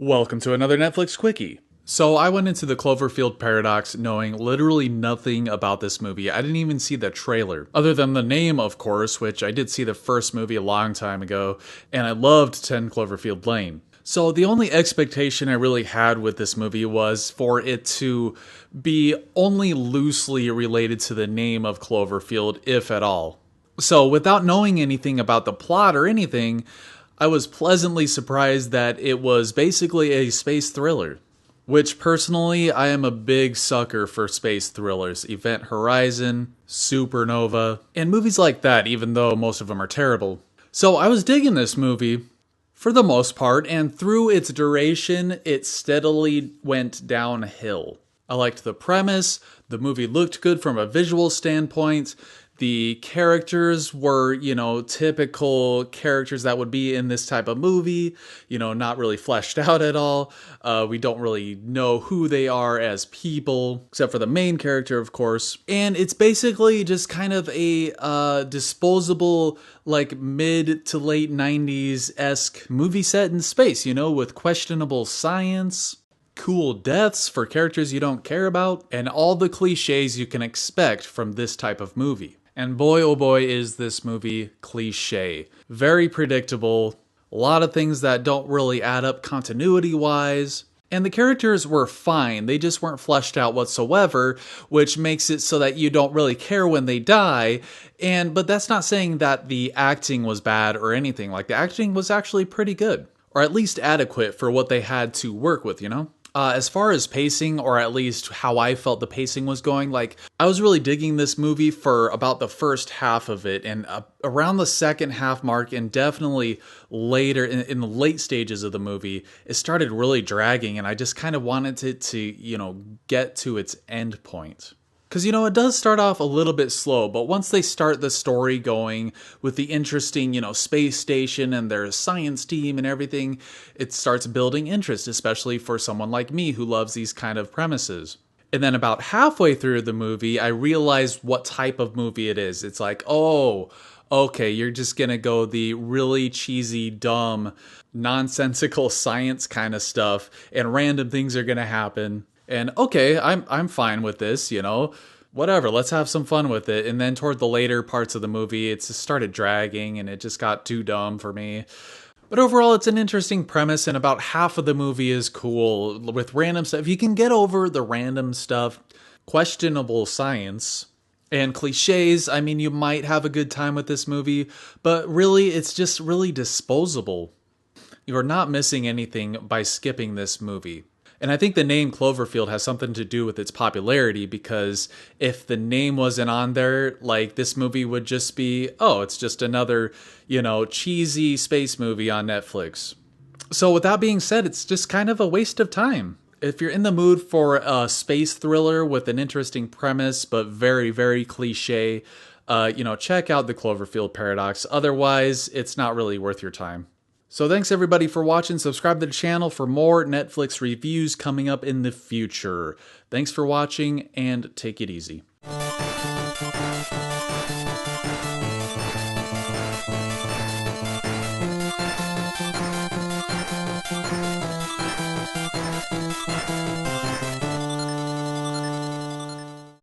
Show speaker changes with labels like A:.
A: Welcome to another Netflix Quickie. So I went into the Cloverfield Paradox knowing literally nothing about this movie. I didn't even see the trailer, other than the name, of course, which I did see the first movie a long time ago, and I loved 10 Cloverfield Lane. So the only expectation I really had with this movie was for it to be only loosely related to the name of Cloverfield, if at all. So without knowing anything about the plot or anything, I was pleasantly surprised that it was basically a space thriller. Which personally, I am a big sucker for space thrillers. Event Horizon, Supernova, and movies like that, even though most of them are terrible. So I was digging this movie for the most part, and through its duration, it steadily went downhill. I liked the premise, the movie looked good from a visual standpoint, the characters were, typical characters that would be in this type of movie, not really fleshed out at all. We don't really know who they are as people, except for the main character, of course. And it's basically just kind of a disposable, like mid to late 90s-esque movie set in space, with questionable science, cool deaths for characters you don't care about, and all the cliches you can expect from this type of movie. And boy, oh boy, is this movie cliche. Very predictable, a lot of things that don't really add up continuity-wise. And the characters were fine, they just weren't fleshed out whatsoever, which makes it so that you don't really care when they die. But that's not saying that the acting was bad or anything. Like, the acting was actually pretty good. Or at least adequate for what they had to work with, As far as pacing, or at least how I felt the pacing was going, I was really digging this movie for about the first half of it, and around the second half mark, and definitely later in the late stages of the movie, it started really dragging, and I just kind of wanted it to, get to its end point. Because, it does start off a little bit slow, but once they start the story going with the interesting, space station and their science team and everything, it starts building interest, especially for someone like me who loves these kind of premises. And then about halfway through the movie, I realized what type of movie it is. It's like, oh, okay, you're just gonna go the really cheesy, dumb, nonsensical science kind of stuff, and random things are gonna happen. And okay, I'm fine with this, whatever, let's have some fun with it. And then toward the later parts of the movie, it just started dragging and it just got too dumb for me. But overall, it's an interesting premise, and about half of the movie is cool with random stuff. If you can get over the random stuff, questionable science, and cliches, you might have a good time with this movie, but really, it's just really disposable. You're not missing anything by skipping this movie. And I think the name Cloverfield has something to do with its popularity, because if the name wasn't on there, this movie would just be, oh, it's just another, cheesy space movie on Netflix. So with that being said, it's just kind of a waste of time. If you're in the mood for a space thriller with an interesting premise, but very, very cliche, check out the Cloverfield Paradox. Otherwise, it's not really worth your time. So thanks everybody for watching. Subscribe to the channel for more Netflix reviews coming up in the future. Thanks for watching, and take it easy.